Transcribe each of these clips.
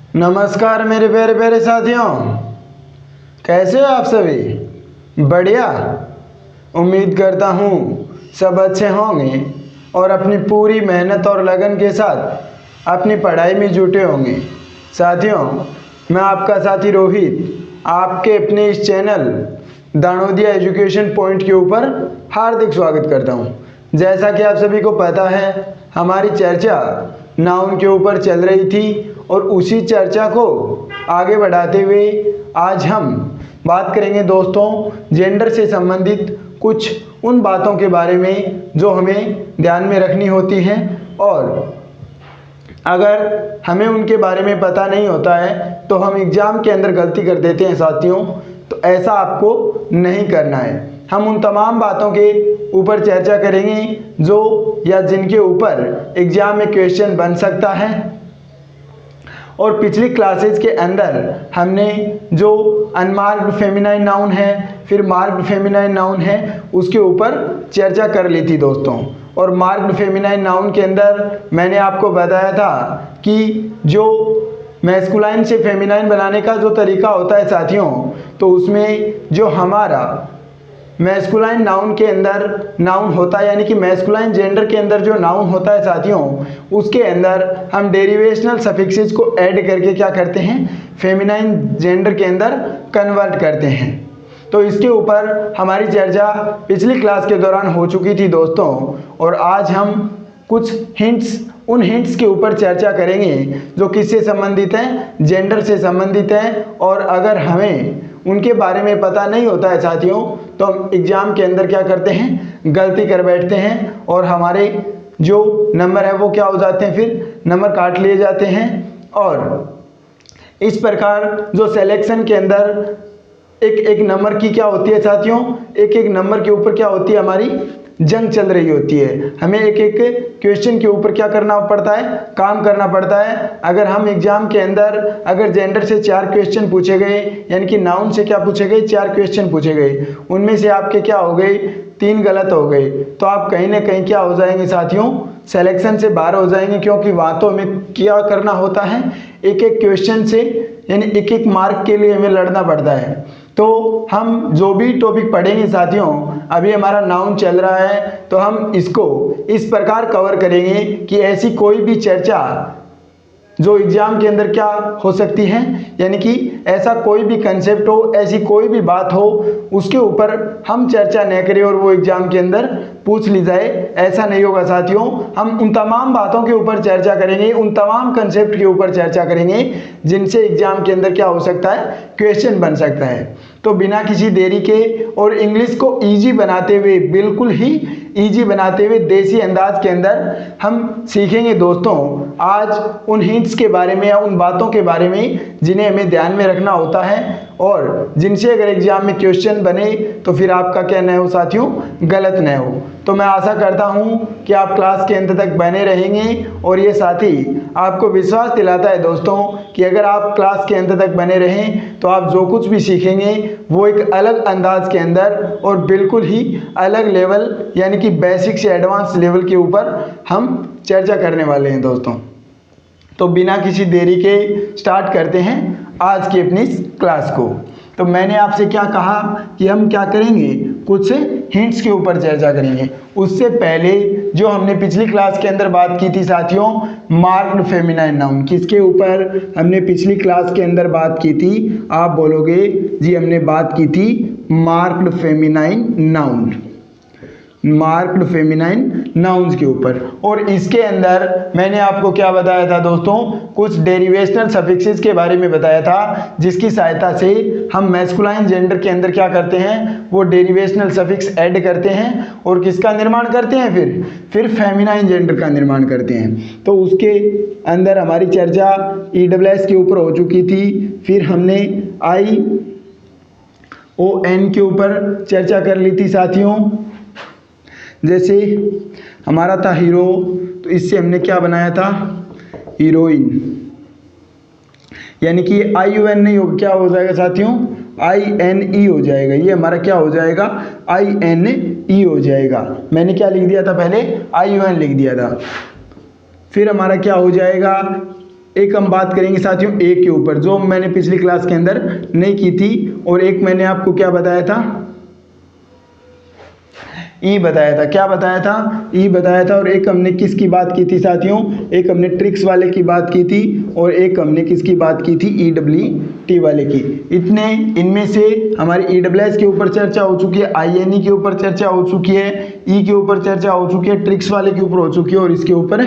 नमस्कार मेरे प्यारे प्यारे साथियों, कैसे हो आप सभी? बढ़िया। उम्मीद करता हूँ सब अच्छे होंगे और अपनी पूरी मेहनत और लगन के साथ अपनी पढ़ाई में जुटे होंगे। साथियों, मैं आपका साथी रोहित आपके अपने इस चैनल दानोदिया एजुकेशन पॉइंट के ऊपर हार्दिक स्वागत करता हूँ। जैसा कि आप सभी को पता है, हमारी चर्चा नाउन के ऊपर चल रही थी और उसी चर्चा को आगे बढ़ाते हुए आज हम बात करेंगे दोस्तों जेंडर से संबंधित कुछ उन बातों के बारे में जो हमें ध्यान में रखनी होती हैं, और अगर हमें उनके बारे में पता नहीं होता है तो हम एग्ज़ाम के अंदर गलती कर देते हैं साथियों। तो ऐसा आपको नहीं करना है। हम उन तमाम बातों के ऊपर चर्चा करेंगे जो या जिनके ऊपर एग्ज़ाम में क्वेश्चन बन सकता है। और पिछली क्लासेस के अंदर हमने जो अनमार्क्ड फेमिनाइन नाउन है, फिर मार्क्ड फेमिनाइन नाउन है, उसके ऊपर चर्चा कर ली थी दोस्तों। और मार्क्ड फेमिनाइन नाउन के अंदर मैंने आपको बताया था कि जो मैस्कुलाइन से फेमिनाइन बनाने का जो तरीका होता है साथियों, तो उसमें जो हमारा मैस्कुलाइन नाउन के अंदर नाउन होता है, यानी कि मैस्कुलाइन जेंडर के अंदर जो नाउन होता है साथियों, उसके अंदर हम डेरिवेशनल सफिक्सेस को ऐड करके क्या करते हैं, फेमिनाइन जेंडर के अंदर कन्वर्ट करते हैं। तो इसके ऊपर हमारी चर्चा पिछली क्लास के दौरान हो चुकी थी दोस्तों, और आज हम कुछ उन हिंट्स के ऊपर चर्चा करेंगे जो किससे संबंधित हैं, जेंडर से संबंधित हैं। और अगर हमें उनके बारे में पता नहीं होता है साथियों, तो हम एग्ज़ाम के अंदर क्या करते हैं, गलती कर बैठते हैं और हमारे जो नंबर है वो क्या हो जाते हैं, फिर नंबर काट लिए जाते हैं। और इस प्रकार जो सिलेक्शन के अंदर एक एक नंबर की क्या होती है साथियों, एक एक नंबर के ऊपर क्या होती है, हमारी जंग चल रही होती है। हमें एक एक क्वेश्चन के ऊपर क्या करना पड़ता है, काम करना पड़ता है। अगर हम एग्जाम के अंदर अगर जेंडर से 4 क्वेश्चन पूछे गए, यानी कि नाउन से क्या पूछे गए, 4 क्वेश्चन पूछे गए, उनमें से आपके क्या हो गए, 3 गलत हो गए, तो आप कहीं ना कहीं क्या हो जाएंगे साथियों, सिलेक्शन से बाहर हो जाएंगे। क्योंकि वहाँ तो हमें क्या करना होता है, एक एक क्वेश्चन से यानी एक एक मार्क के लिए हमें लड़ना पड़ता है। तो हम जो भी टॉपिक पढ़ेंगे साथियों, अभी हमारा नाउन चल रहा है तो हम इसको इस प्रकार कवर करेंगे कि ऐसी कोई भी चर्चा जो एग्जाम के अंदर क्या हो सकती है, यानी कि ऐसा कोई भी कंसेप्ट हो, ऐसी कोई भी बात हो, उसके ऊपर हम चर्चा न करें और वो एग्जाम के अंदर पूछ ली जाए, ऐसा नहीं होगा साथियों। हम उन तमाम बातों के ऊपर चर्चा करेंगे, उन तमाम कंसेप्ट के ऊपर चर्चा करेंगे जिनसे एग्जाम के अंदर क्या हो सकता है, क्वेश्चन बन सकता है। तो बिना किसी देरी के और इंग्लिश को ईजी बनाते हुए, बिल्कुल ही ईजी बनाते हुए देसी अंदाज के अंदर हम सीखेंगे दोस्तों आज उन हिंट्स के बारे में या उन बातों के बारे में जिन्हें हमें ध्यान में रखना होता है, और जिनसे अगर एग्जाम में क्वेश्चन बने तो फिर आपका क्या न हो साथियों, गलत न हो। तो मैं आशा करता हूं कि आप क्लास के अंत तक बने रहेंगे, और ये साथी आपको विश्वास दिलाता है दोस्तों कि अगर आप क्लास के अंत तक बने रहें तो आप जो कुछ भी सीखेंगे वो एक अलग अंदाज के अंदर और बिल्कुल ही अलग लेवल, यानी कि बेसिक से एडवांस लेवल के ऊपर हम चर्चा करने वाले हैं दोस्तों। तो बिना किसी देरी के स्टार्ट करते हैं आज की अपनी क्लास को। तो मैंने आपसे क्या कहा कि हम क्या करेंगे, कुछ हिंट्स के ऊपर चर्चा करेंगे। उससे पहले जो हमने पिछली क्लास के अंदर बात की थी साथियों, मार्क्ड फेमिनाइन नाउन, किसके ऊपर हमने पिछली क्लास के अंदर बात की थी, आप बोलोगे जी हमने बात की थी marked feminine noun, marked feminine nouns के ऊपर। और इसके अंदर मैंने आपको क्या बताया था दोस्तों, कुछ डेरिवेशनल सफिक्सेस के बारे में बताया था, जिसकी सहायता से हम मैस्कुलाइन जेंडर के अंदर क्या करते हैं, वो डेरिवेशनल सफिक्स ऐड करते हैं और किसका निर्माण करते हैं, फिर फेमिनाइन जेंडर का निर्माण करते हैं। तो उसके अंदर हमारी चर्चा EWS के ऊपर हो चुकी थी, फिर हमने ION के ऊपर चर्चा कर ली थी साथियों। जैसे हमारा था हीरो, तो इससे हमने क्या बनाया था, हीरोइन, यानी कि ION नहीं होगा, क्या हो जाएगा साथियों, INE हो जाएगा। ये हमारा क्या हो जाएगा, INE हो जाएगा। मैंने क्या लिख दिया था, पहले ION लिख दिया था। फिर हमारा क्या हो जाएगा, एक हम बात करेंगे साथियों ए के ऊपर, जो मैंने पिछली क्लास के अंदर नहीं की थी, और एक मैंने आपको क्या बताया था, ई बताया था। क्या बताया था? ई बताया था। और एक हमने किसकी बात की थी साथियों? एक हमने ट्रिक्स वाले की बात की थी, और एक हमने किसकी बात की थी? EWT वाले की। इतने इनमें से हमारी EWS के ऊपर चर्चा हो चुकी है, INE के ऊपर चर्चा हो चुकी है, ई के ऊपर चर्चा हो चुकी है, ट्रिक्स वाले के ऊपर हो चुकी है, और इसके ऊपर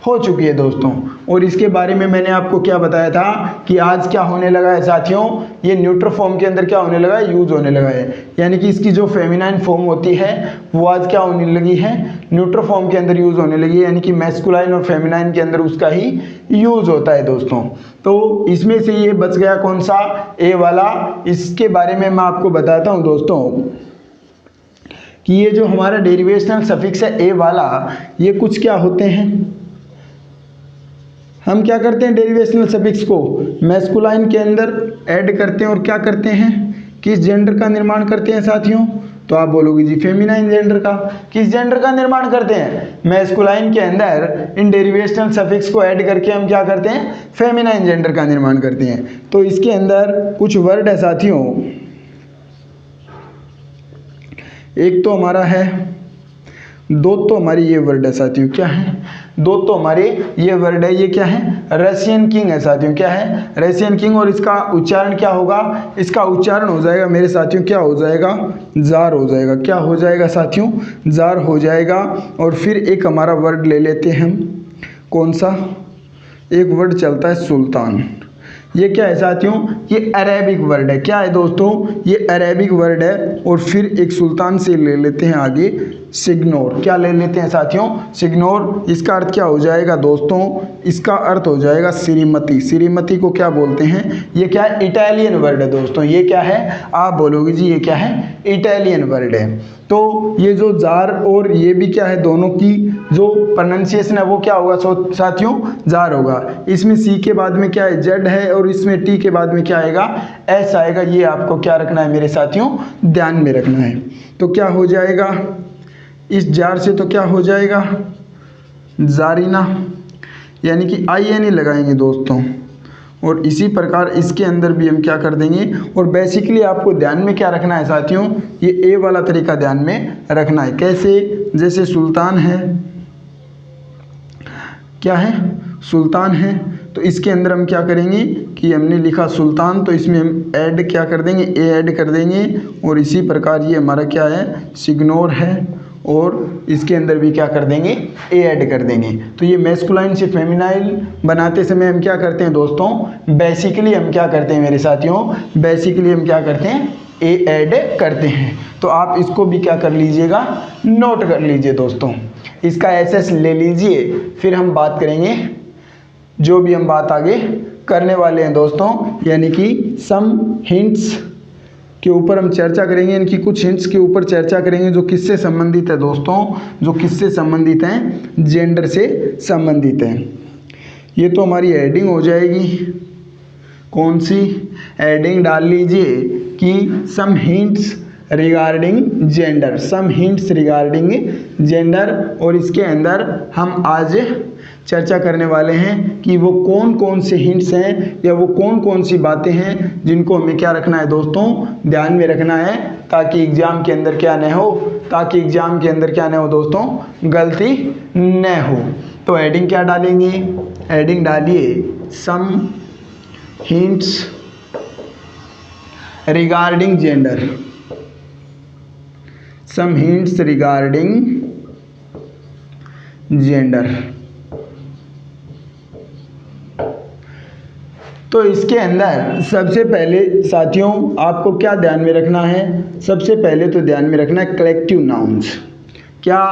हो चुकी है दोस्तों। और इसके बारे में मैंने आपको क्या बताया था कि आज क्या होने लगा है साथियों, ये न्यूट्रल फॉर्म के अंदर क्या होने लगा है? यूज होने लगा है। यानी कि इसकी जो फेमिनाइन फॉर्म होती है वो आज क्या होने लगी है? न्यूट्रल फॉर्म के अंदर यूज होने लगी है। यानी कि मैस्कुलाइन और फेमिनाइन के अंदर उसका ही यूज होता है दोस्तों। तो इसमें से ये बच गया कौन सा? ए वाला। इसके बारे में मैं आपको बताता हूँ दोस्तों कि ये जो हमारा डेरिवेशनल सफिक्स है ए वाला, ये कुछ क्या होते हैं। हम क्या करते हैं? डेरिवेशनल सफिक्स को मैस्कुलाइन के अंदर ऐड करते हैं और क्या करते हैं? किस जेंडर का निर्माण करते हैं साथियों? तो आप बोलोगे जी फेमिनाइन जेंडर का। किस जेंडर का निर्माण करते हैं? मैस्कुलाइन के अंदर इन डेरिवेशनल सफिक्स को ऐड करके हम क्या करते हैं? फेमिनाइन जेंडर का निर्माण करते हैं। तो इसके अंदर कुछ वर्ड है साथियों, एक तो हमारा है, दो तो हमारी ये वर्ड है साथियों। क्या है? दो तो हमारे ये वर्ड है। ये क्या है? रशियन किंग है साथियों। क्या है? Russian king. और इसका उच्चारण क्या होगा? इसका उच्चारण हो जाएगा मेरे साथियों, क्या हो जाएगा? जार हो जाएगा। क्या हो जाएगा साथियों? जार हो जाएगा। और फिर एक हमारा वर्ड ले लेते हैं हम, कौन सा? एक वर्ड चलता है सुल्तान। ये क्या है साथियों? ये अरेबिक वर्ड है। क्या है दोस्तों? ये अरेबिक वर्ड है। और फिर एक सुल्तान से ले लेते हैं आगे सिग्नोर। क्या ले लेते हैं साथियों? सिग्नोर। इसका अर्थ क्या हो जाएगा दोस्तों? इसका अर्थ हो जाएगा श्रीमती। श्रीमती को क्या बोलते हैं? ये क्या है? इटालियन वर्ड है दोस्तों। ये क्या है? आप बोलोगे जी ये क्या है? इटालियन वर्ड है। तो ये जो जार और ये भी क्या है, दोनों की जो प्रोनाउंसिएशन है वो क्या होगा साथियों? जार होगा। इसमें सी के बाद में क्या है? जेड है, और इसमें टी के बाद में क्या आएगा? एस आएगा। ये आपको क्या रखना है मेरे साथियों? ध्यान में रखना है। तो क्या हो जाएगा इस जार से? तो क्या हो जाएगा? जारीना। यानी कि INE लगाएंगे दोस्तों। और इसी प्रकार इसके अंदर भी हम क्या कर देंगे। और बेसिकली आपको ध्यान में क्या रखना है साथियों? ये ए वाला तरीका ध्यान में रखना है। कैसे? जैसे सुल्तान है, क्या है? सुल्तान है। तो इसके अंदर हम क्या करेंगे कि हमने लिखा सुल्तान, तो इसमें हम ऐड क्या कर देंगे? ए ऐड कर देंगे। और इसी प्रकार ये हमारा क्या है? सिग्नोर है। और इसके अंदर भी क्या कर देंगे? ए ऐड कर देंगे। तो ये मैस्कुलाइन से फेमिनाइन बनाते समय हम क्या करते हैं दोस्तों? बेसिकली हम क्या करते हैं मेरे साथियों? बेसिकली हम क्या करते हैं? ए ऐड करते हैं। तो आप इसको भी क्या कर लीजिएगा? नोट कर लीजिए दोस्तों। इसका SS ले लीजिए। फिर हम बात करेंगे जो भी हम बात आगे करने वाले हैं दोस्तों, यानी कि सम हिंट्स के ऊपर हम चर्चा करेंगे। इनकी कुछ हिंट्स के ऊपर चर्चा करेंगे जो किससे संबंधित है दोस्तों? जो किससे संबंधित हैं? जेंडर से संबंधित हैं। ये तो हमारी हेडिंग हो जाएगी। कौन सी हेडिंग डाल लीजिए कि some hints regarding gender. Some hints regarding gender. और इसके अंदर हम आज चर्चा करने वाले हैं कि वो कौन कौन से हिंट्स हैं या वो कौन कौन सी बातें हैं जिनको हमें क्या रखना है दोस्तों? ध्यान में रखना है, ताकि एग्जाम के अंदर क्या न हो, ताकि एग्जाम के अंदर क्या न हो दोस्तों? गलती न हो। तो हेडिंग क्या डालेंगे? हेडिंग डालिए some hints regarding gender. Some hints regarding gender. तो इसके अंदर सबसे पहले साथियों आपको क्या ध्यान में रखना है? सबसे पहले तो ध्यान में रखना है कलेक्टिव नाउन्स। क्या?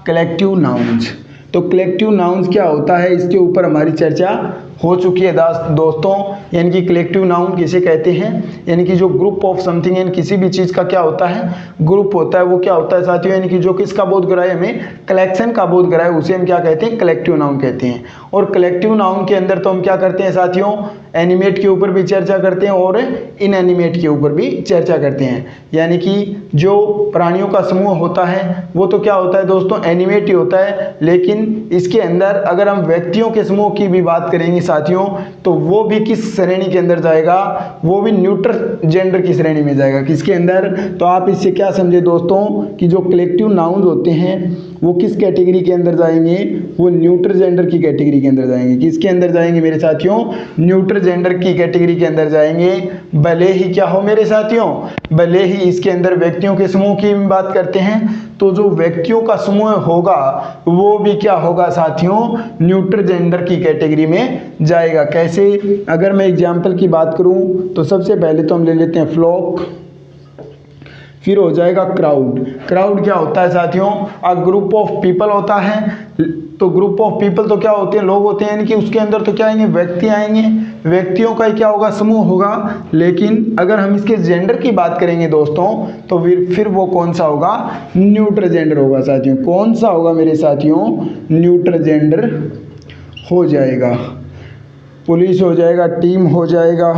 Collective nouns. तो कलेक्टिव नाउन्स क्या होता है, इसके ऊपर हमारी चर्चा हो चुकी है दोस्तों। यानी कि कलेक्टिव नाउन किसे कहते हैं? यानी कि जो ग्रुप ऑफ समथिंग, यानी किसी भी चीज़ का क्या होता है? ग्रुप होता है। वो क्या होता है साथियों? यानी कि जो किसका बोध कराए? हमें कलेक्शन का बोध कराए, उसे हम क्या कहते हैं? कलेक्टिव नाउन कहते हैं। और कलेक्टिव नाउन के अंदर तो हम क्या करते हैं साथियों? एनिमेट के ऊपर भी चर्चा करते हैं और इनएनिमेट के ऊपर भी चर्चा करते हैं। यानी कि जो प्राणियों का समूह होता है वो तो क्या होता है दोस्तों? एनिमेट ही होता है। लेकिन इसके अंदर अगर हम व्यक्तियों के समूह की भी बात करेंगे साथियों, तो वो भी किस श्रेणी के अंदर जाएगा, वो भी न्यूट्रल जेंडर की श्रेणी में जाएगा। किसके अंदर? तो आप इससे क्या समझे दोस्तों कि जो कलेक्टिव नाउन्स होते हैं वो किस कैटेगरी के अंदर जाएंगे, वो न्यूट्रल जेंडर की कैटेगरी के अंदर जाएंगे। किसके अंदर जाएंगे मेरे साथियों? न्यूट्रल जेंडर की कैटेगरी के अंदर जाएंगे। भले ही क्या हो मेरे साथियों, भले ही इसके अंदर व्यक्तियों के समूह की बात करते हैं, तो जो व्यक्तियों का समूह होगा वो भी क्या होगा साथियों, न्यूट्रल जेंडर की कैटेगरी में जाएगा। कैसे? अगर मैं एग्जाम्पल की बात करूं तो सबसे पहले तो हम ले लेते हैं फ्लॉक, फिर हो जाएगा क्राउड। क्राउड क्या होता है साथियों? अ ग्रुप ऑफ पीपल होता है। तो ग्रुप ऑफ पीपल तो क्या होते हैं? लोग होते हैं, यानी कि उसके अंदर तो क्या आएंगे? व्यक्ति आएंगे। व्यक्तियों का क्या होगा? समूह होगा। लेकिन अगर हम इसके जेंडर की बात करेंगे दोस्तों, तो फिर वो कौन सा होगा? न्यूट्रल जेंडर होगा साथियों। कौन सा होगा मेरे साथियों? न्यूट्रल जेंडर हो जाएगा। पुलिस हो जाएगा, टीम हो जाएगा,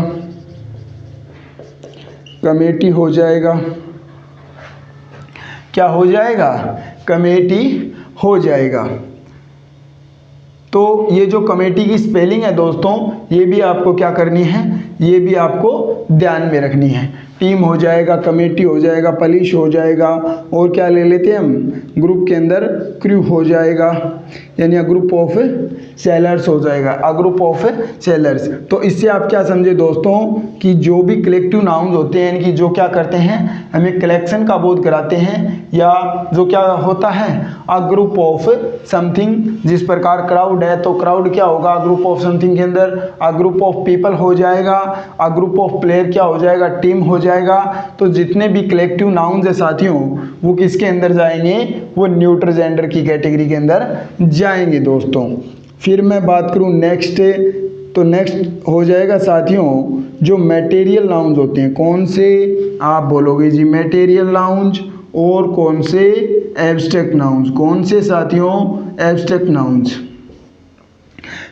कमेटी हो जाएगा, क्या हो जाएगा? कमेटी हो जाएगा। तो ये जो कमेटी की स्पेलिंग है दोस्तों, ये भी आपको क्या करनी है, ये भी आपको ध्यान में रखनी है। टीम हो जाएगा, कमेटी हो जाएगा, पुलिस हो जाएगा, और क्या ले लेते हैं हम ग्रुप के अंदर? क्रू हो जाएगा, यानी अ ग्रुप ऑफ सेलर्स हो जाएगा, अ ग्रुप ऑफ सेलर्स। तो इससे आप क्या समझे दोस्तों कि जो भी कलेक्टिव नाउन्स होते हैं, यानी कि जो क्या करते हैं, हमें कलेक्शन का बोध कराते हैं, या जो क्या होता है, अ ग्रुप ऑफ समथिंग। जिस प्रकार क्राउड है तो क्राउड क्या होगा? ग्रुप ऑफ समथिंग के अंदर। अ ग्रुप ऑफ पीपल हो जाएगा, अ ग्रुप ऑफ प्लेयर क्या हो जाएगा? टीम हो जाएगा। तो जितने भी कलेक्टिव नाउन्स है साथियों, वो किसके अंदर जाएंगे? वो न्यूट्रल जेंडर की कैटेगरी के अंदर जाएंगे दोस्तों। फिर मैं बात करूं नेक्स्ट, तो नेक्स्ट हो जाएगा साथियों जो मटेरियल नाउन्स होते हैं। कौन से? आप बोलोगे जी मटेरियल नाउन्स, और कौन से? Abstract nouns. कौन से साथियों? Abstract nouns.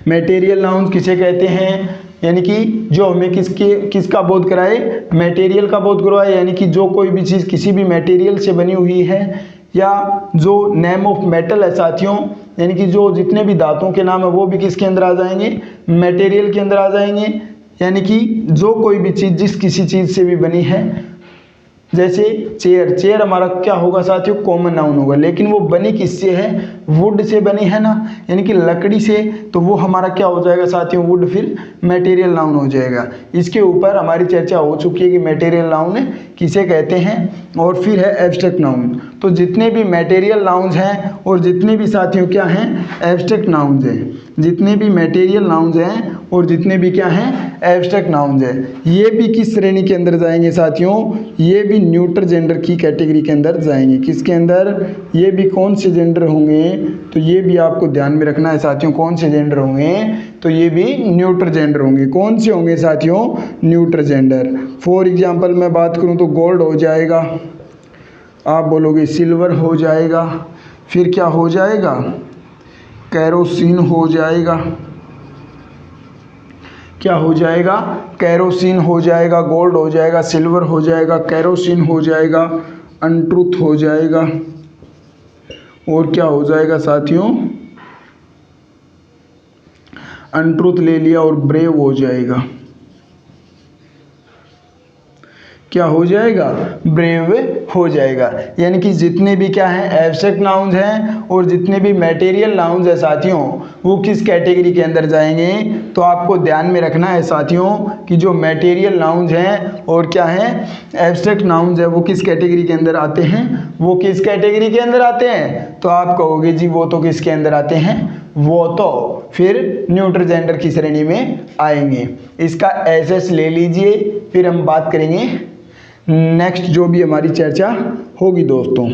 मटेरियल नाउन्स किसे कहते हैं? यानी कि जो हमें किसका बोध कराए? मटेरियल का बोध करवाए, यानी कि जो कोई भी चीज़ किसी भी मटेरियल से बनी हुई है, या जो नेम ऑफ मेटल है साथियों, यानी कि जो जितने भी धातुओं के नाम है वो भी किसके अंदर आ जाएंगे? मटेरियल के अंदर आ जाएंगे। यानी कि जो कोई भी चीज़ जिस किसी चीज़ से भी बनी है, जैसे चेयर, चेयर हमारा क्या होगा साथियों? कॉमन नाउन होगा। लेकिन वो बनी किससे है? वुड से बनी है ना, यानी कि लकड़ी से, तो वो हमारा क्या हो जाएगा साथियों? वुड फिर मटेरियल नाउन हो जाएगा। इसके ऊपर हमारी चर्चा हो चुकी है कि मटेरियल नाउन किसे कहते हैं। और फिर है एब्स्ट्रैक्ट नाउन। तो जितने भी मटेरियल नाउन्स हैं और जितने भी साथियों क्या हैं? एब्स्ट्रैक्ट नाउन्स हैं। जितने भी मटेरियल नाउन्स हैं और जितने भी क्या हैं? एब्स्ट्रैक्ट नाउन्स हैं। ये भी किस श्रेणी के अंदर जाएंगे साथियों? ये भी न्यूट्रल जेंडर की कैटेगरी के अंदर जाएंगे। किसके अंदर? ये भी कौन से जेंडर होंगे? तो ये भी आपको ध्यान में रखना है साथियों। कौन से जेंडर होंगे? तो ये भी न्यूट्रल जेंडर होंगे। कौन से होंगे साथियों? Neutral gender. फॉर एग्जाम्पल मैं बात करूँ तो गोल्ड हो जाएगा, आप बोलोगे सिल्वर हो जाएगा, फिर क्या हो जाएगा? कैरोसिन हो जाएगा। क्या हो जाएगा? कैरोसिन हो जाएगा, गोल्ड हो जाएगा, सिल्वर हो जाएगा, कैरोसिन हो जाएगा, अनट्रूथ हो जाएगा, और क्या हो जाएगा साथियों? अनट्रूथ ले लिया, और ब्रेव हो जाएगा। क्या हो जाएगा? ब्रेव हो जाएगा। यानी कि जितने भी क्या हैं? एब्स्ट्रैक्ट नाउन्स हैं, और जितने भी मटेरियल नाउन्स हैं साथियों, वो किस कैटेगरी के अंदर जाएंगे? तो आपको ध्यान में रखना है साथियों कि जो मटेरियल नाउन्स हैं और क्या हैं? एब्स्ट्रैक्ट नाउन्स हैं, वो किस कैटेगरी के अंदर आते हैं? वो किस कैटेगरी के अंदर आते हैं? तो आप कहोगे जी वो तो किसके अंदर आते हैं? वो तो फिर न्यूट्रल जेंडर की श्रेणी में आएंगे। इसका एसएस ले लीजिए, फिर हम बात करेंगे नेक्स्ट जो भी हमारी चर्चा होगी दोस्तों।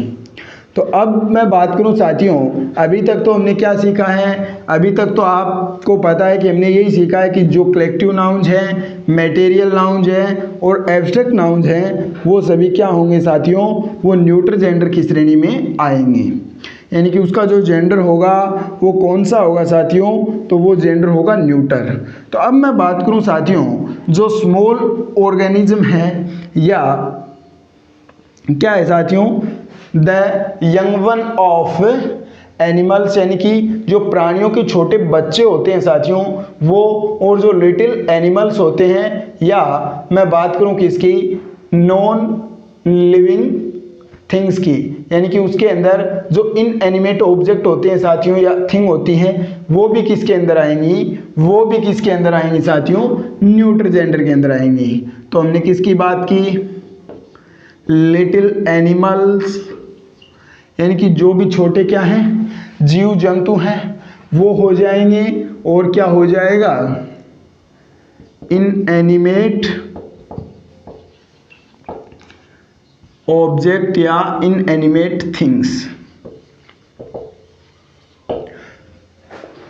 तो अब मैं बात करूं साथियों, अभी तक तो हमने क्या सीखा है? अभी तक तो आपको पता है कि हमने यही सीखा है कि जो कलेक्टिव नाउन्स हैं, मटेरियल नाउन्स हैं और एब्स्ट्रैक्ट नाउन्स हैं, वो सभी क्या होंगे साथियों? वो न्यूट्रल जेंडर की श्रेणी में आएंगे। यानी कि उसका जो जेंडर होगा वो कौन सा होगा साथियों? तो वो जेंडर होगा न्यूट्रल। तो अब मैं बात करूं साथियों, जो स्मॉल ऑर्गेनिज्म है, या क्या है साथियों? The young one of animals यानी कि जो प्राणियों के छोटे बच्चे होते हैं साथियों वो, और जो लिटिल एनिमल्स होते हैं, या मैं बात करूं किसकी, नॉन लिविंग थिंग्स की, यानी कि उसके अंदर जो इनएनिमेट ऑब्जेक्ट होते हैं साथियों या थिंग होती हैं वो भी किसके अंदर आएंगी, वो भी किसके अंदर आएंगी साथियों, न्यूट्रल जेंडर के अंदर आएंगी। तो हमने किसकी बात की, लिटिल एनिमल्स, यानी कि जो भी छोटे क्या हैं, जीव जंतु हैं, वो हो जाएंगे, और क्या हो जाएगा, इनएनिमेट ऑब्जेक्ट या इनएनिमेट थिंग्स।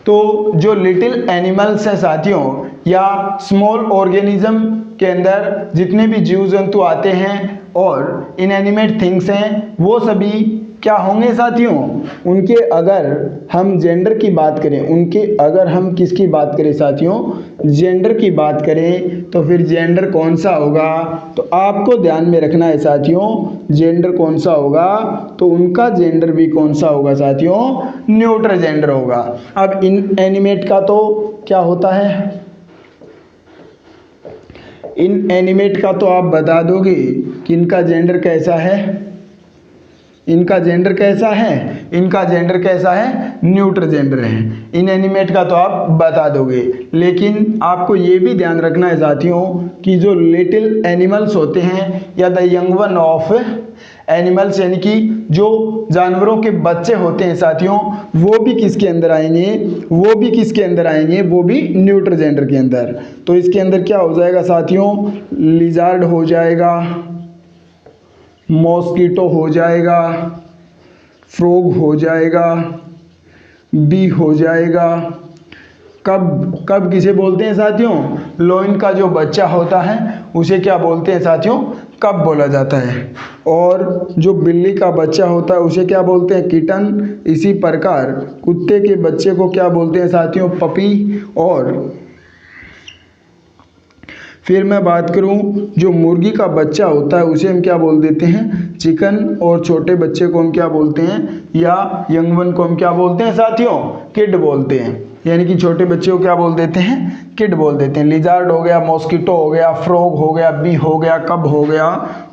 तो जो लिटिल एनिमल्स हैं साथियों या स्मॉल ऑर्गेनिज्म के अंदर जितने भी जीव जंतु आते हैं और इनएनिमेट थिंग्स हैं वो सभी क्या होंगे साथियों, उनके अगर हम जेंडर की बात करें, उनके अगर हम किसकी बात करें साथियों, जेंडर की बात करें, तो फिर जेंडर कौन सा होगा, तो आपको ध्यान में रखना है साथियों, जेंडर कौन सा होगा, तो उनका जेंडर भी कौन सा होगा साथियों, न्यूट्रल जेंडर होगा। अब इनएनिमेट का तो क्या होता है, इनएनिमेट का तो आप बता दोगे कि इनका जेंडर कैसा है, इनका जेंडर कैसा है, इनका जेंडर कैसा है, न्यूट्रल जेंडर है। इनएनिमेट का तो आप बता दोगे, लेकिन आपको ये भी ध्यान रखना है साथियों कि जो लिटिल एनिमल्स होते हैं या the young one of animals, यानी कि जो जानवरों के बच्चे होते हैं साथियों, वो भी किसके अंदर आएंगे, वो भी किसके अंदर आएंगे, वो भी न्यूट्रल जेंडर के अंदर। तो इसके अंदर क्या हो जाएगा साथियों, लिजार्ड हो जाएगा, मॉस्किटो हो जाएगा, फ्रॉग हो जाएगा, बी हो जाएगा। कब कब किसे बोलते हैं साथियों, लोइन का जो बच्चा होता है उसे क्या बोलते हैं साथियों, कब बोला जाता है। और जो बिल्ली का बच्चा होता है उसे क्या बोलते हैं, किटन। इसी प्रकार कुत्ते के बच्चे को क्या बोलते हैं साथियों, पपी। और फिर मैं बात करूं जो मुर्गी का बच्चा होता है उसे हम क्या बोल देते हैं, चिकन। और छोटे बच्चे को हम क्या बोलते हैं, या यंग वन को हम क्या बोलते हैं साथियों, किड बोलते हैं। यानी कि छोटे बच्चे को क्या बोल देते हैं, किड बोल देते हैं। लिजार्ड हो गया, मॉस्किटो हो गया, फ्रॉग हो गया, बी हो गया, कब हो गया।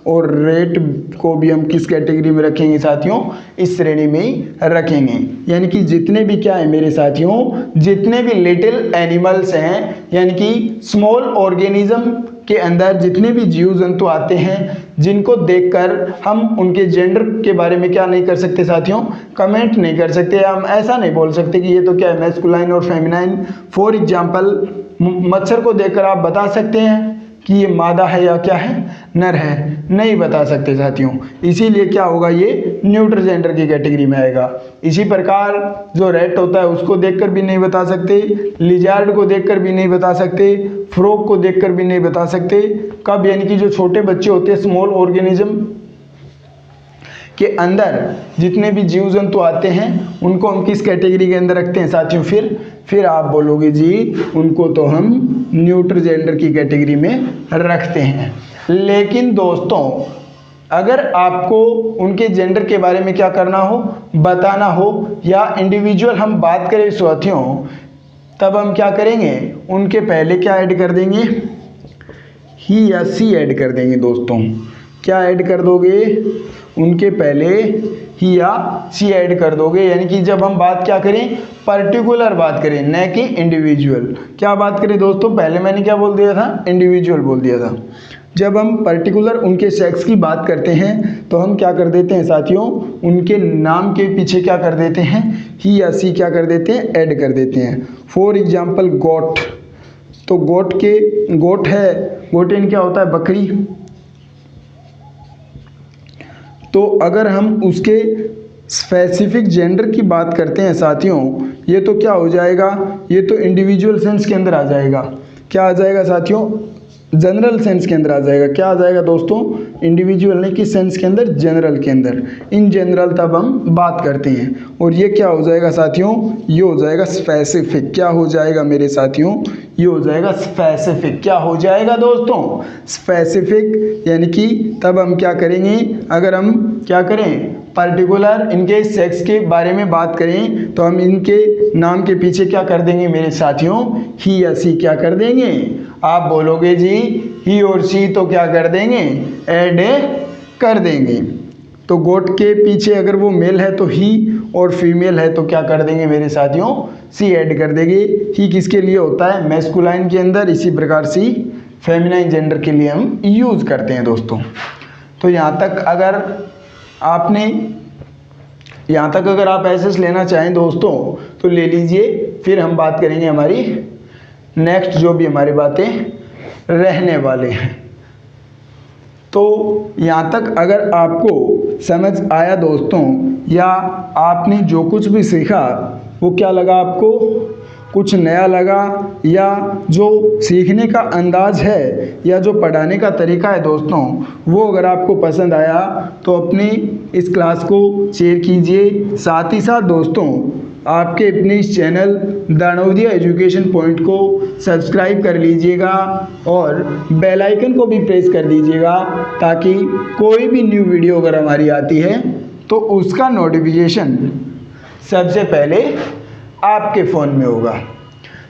और रेट को भी हम किस कैटेगरी में रखेंगे साथियों, इस श्रेणी में ही रखेंगे। यानी कि जितने भी क्या है मेरे साथियों, जितने भी लिटिल एनिमल्स हैं, यानी कि स्मॉल ऑर्गेनिज्म के अंदर जितने भी जीव जंतु आते हैं, जिनको देखकर हम उनके जेंडर के बारे में क्या नहीं कर सकते साथियों, कमेंट नहीं कर सकते। हम ऐसा नहीं बोल सकते कि ये तो क्या है, मैस्कुलाइन और फेमिनाइन। फॉर एग्जाम्पल मच्छर को देखकर आप बता सकते हैं कि ये मादा है या क्या है, नर है, नहीं बता सकते साथियों। इसीलिए क्या होगा, ये न्यूट्रल जेंडर की कैटेगरी में आएगा। इसी प्रकार जो रैट होता है उसको देखकर भी नहीं बता सकते, लिजार्ड को देखकर भी नहीं बता सकते, फ्रॉग को देखकर भी नहीं बता सकते। कब, यानी कि जो छोटे बच्चे होते हैं, स्मॉल ऑर्गेनिज्म के अंदर जितने भी जीव जंतु आते हैं उनको हम किस कैटेगरी के अंदर रखते हैं साथियों, फिर आप बोलोगे जी उनको तो हम न्यूट्रल जेंडर की कैटेगरी में रखते हैं। लेकिन दोस्तों अगर आपको उनके जेंडर के बारे में क्या करना हो, बताना हो, या इंडिविजुअल हम बात करें साथियों, तब हम क्या करेंगे, उनके पहले क्या ऐड कर देंगे, ही या सी ऐड कर देंगे। दोस्तों क्या ऐड कर दोगे, उनके पहले ही या सी ऐड कर दोगे। यानी कि जब हम बात क्या करें, पर्टिकुलर बात करें, न कि इंडिविजुअल। क्या बात करें दोस्तों, पहले मैंने क्या बोल दिया था, इंडिविजुअल बोल दिया था। जब हम पर्टिकुलर उनके सेक्स की बात करते हैं तो हम क्या कर देते हैं साथियों, उनके नाम के पीछे क्या कर देते हैं, ही या सी क्या कर देते हैं, ऐड कर देते हैं। फॉर एग्जाम्पल गोट, तो गोट है, गोटेन क्या होता है, बकरी। तो अगर हम उसके स्पेसिफिक जेंडर की बात करते हैं साथियों, ये तो क्या हो जाएगा, ये तो इंडिविजुअल सेंस के अंदर आ जाएगा। क्या आ जाएगा साथियों, जनरल सेंस के अंदर आ जाएगा। क्या आ जाएगा दोस्तों, इंडिविजुअल नहीं, किस सेंस के अंदर, जनरल के अंदर। इन जनरल तब हम बात करते हैं। और ये क्या हो जाएगा साथियों, ये हो जाएगा स्पेसिफिक। क्या हो जाएगा मेरे साथियों, ये हो जाएगा स्पेसिफिक। क्या हो जाएगा दोस्तों, स्पेसिफिक। यानी कि तब हम क्या करेंगे, अगर हम क्या करें, पर्टिकुलर इनके सेक्स के बारे में बात करें तो हम इनके नाम के पीछे क्या कर देंगे मेरे साथियों, ही या सी क्या कर देंगे। आप बोलोगे जी ही और सी तो क्या कर देंगे, ऐड कर देंगे। तो गोट के पीछे अगर वो मेल है तो ही और फीमेल है तो क्या कर देंगे मेरे साथियों, सी ऐड कर देंगे। ही किसके लिए होता है, मैस्कुलाइन के अंदर, इसी प्रकार सी फेमिनाइन जेंडर के लिए हम यूज़ करते हैं दोस्तों। तो यहाँ तक अगर आप एसएस लेना चाहें दोस्तों तो ले लीजिए, फिर हम बात करेंगे हमारी नेक्स्ट जो भी हमारी बातें रहने वाले हैं। तो यहाँ तक अगर आपको समझ आया दोस्तों, या आपने जो कुछ भी सीखा वो क्या लगा आपको, कुछ नया लगा, या जो सीखने का अंदाज है या जो पढ़ाने का तरीका है दोस्तों वो अगर आपको पसंद आया तो अपनी इस क्लास को शेयर कीजिए। साथ ही साथ दोस्तों आपके अपने इस channel the Navodaya education point को सब्सक्राइब कर लीजिएगा और बेल आइकन को भी प्रेस कर दीजिएगा, ताकि कोई भी न्यू वीडियो अगर हमारी आती है तो उसका नोटिफिकेशन सबसे पहले आपके फ़ोन में होगा।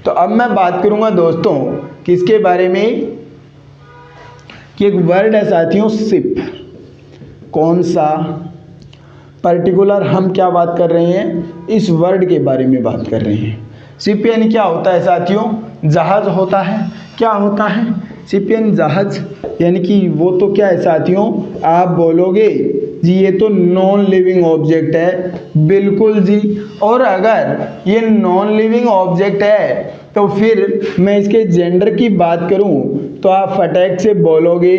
तो अब मैं बात करूंगा दोस्तों किसके बारे में, कि एक वर्ड है साथियों सिप। कौन सा पर्टिकुलर हम क्या बात कर रहे हैं, इस वर्ड के बारे में बात कर रहे हैं। शिप यानी क्या होता है साथियों, जहाज होता है। क्या होता है, शिप यानी जहाज, यानी कि वो तो क्या है साथियों, आप बोलोगे जी ये तो नॉन लिविंग ऑब्जेक्ट है। बिल्कुल जी, और अगर ये नॉन लिविंग ऑब्जेक्ट है तो फिर मैं इसके जेंडर की बात करूं तो आप फटाक से बोलोगे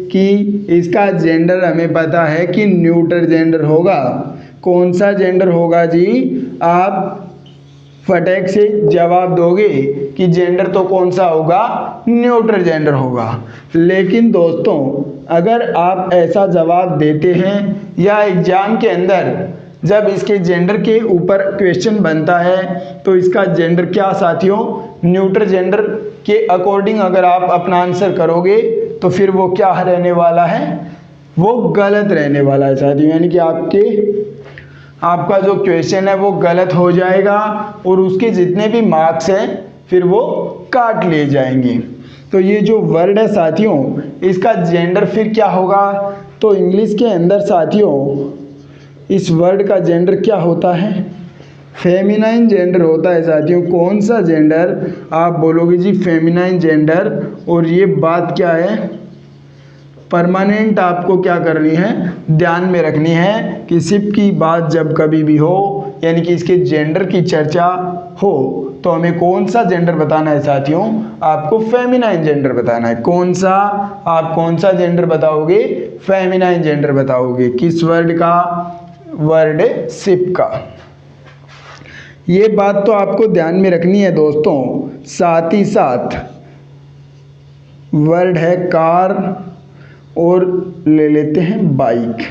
कि इसका जेंडर हमें पता है कि न्यूट्रल जेंडर होगा। कौन सा जेंडर होगा जी, आप फटाक से जवाब दोगे कि जेंडर तो कौन सा होगा, न्यूट्रल जेंडर होगा। लेकिन दोस्तों अगर आप ऐसा जवाब देते हैं या एग्जाम के अंदर जब इसके जेंडर के ऊपर क्वेश्चन बनता है तो इसका जेंडर क्या साथियों, न्यूट्रल जेंडर के अकॉर्डिंग अगर आप अपना आंसर करोगे तो फिर वो क्या रहने वाला है, वो गलत रहने वाला है साथियों। यानी कि आपका जो क्वेश्चन है वो गलत हो जाएगा और उसके जितने भी मार्क्स हैं फिर वो काट लिए जाएंगे। तो ये जो वर्ड है साथियों इसका जेंडर फिर क्या होगा, तो इंग्लिश के अंदर साथियों इस वर्ड का जेंडर क्या होता है, फेमिनाइन जेंडर होता है साथियों। कौन सा जेंडर, आप बोलोगे जी फेमिनाइन जेंडर। और ये बात क्या है, परमानेंट आपको क्या करनी है, ध्यान में रखनी है कि शिप की बात जब कभी भी हो यानी कि इसके जेंडर की चर्चा हो तो हमें कौन सा जेंडर बताना है साथियों, आपको फेमिनाइन जेंडर बताना है। कौन सा, आप कौन सा जेंडर बताओगे, फेमिनाइन जेंडर बताओगे। किस वर्ड का, वर्ड शिप का। ये बात तो आपको ध्यान में रखनी है दोस्तों। साथ ही साथ वर्ड है कार और ले लेते हैं बाइक।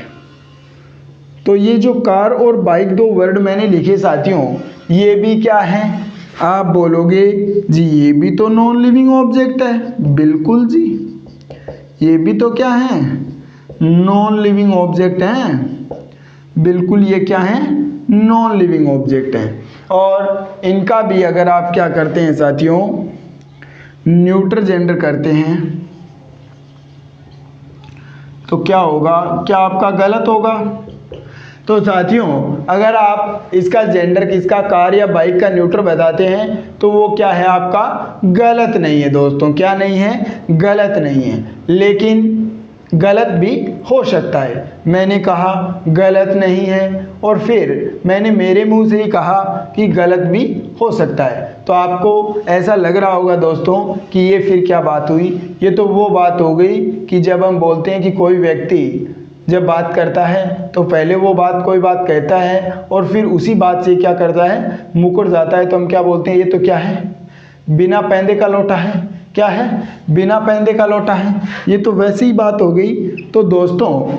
तो ये जो कार और बाइक दो वर्ड मैंने लिखे साथियों ये भी क्या है, आप बोलोगे जी ये भी तो नॉन लिविंग ऑब्जेक्ट है। बिल्कुल जी, ये भी तो क्या है, नॉन लिविंग ऑब्जेक्ट हैं। बिल्कुल ये क्या है, नॉन लिविंग ऑब्जेक्ट हैं। और इनका भी अगर आप क्या करते हैं साथियों, न्यूट्रल जेंडर करते हैं तो क्या होगा, क्या आपका गलत होगा। तो साथियों अगर आप इसका जेंडर किसका, कार या बाइक का न्यूट्रल बताते हैं तो वो क्या है आपका, गलत नहीं है दोस्तों। क्या नहीं है, गलत नहीं है। लेकिन गलत भी हो सकता है, मैंने कहा गलत नहीं है और फिर मैंने मेरे मुंह से ही कहा कि गलत भी हो सकता है। तो आपको ऐसा लग रहा होगा दोस्तों कि ये फिर क्या बात हुई, ये तो वो बात हो गई कि जब हम बोलते हैं कि कोई व्यक्ति जब बात करता है तो पहले वो बात कोई बात कहता है और फिर उसी बात से क्या करता है, मुकर जाता है। तो हम क्या बोलते हैं, ये तो क्या है, बिना पैंदे का लोटा है। क्या है, बिना पैंदे का लोटा है। ये तो वैसी ही बात हो गई। तो दोस्तों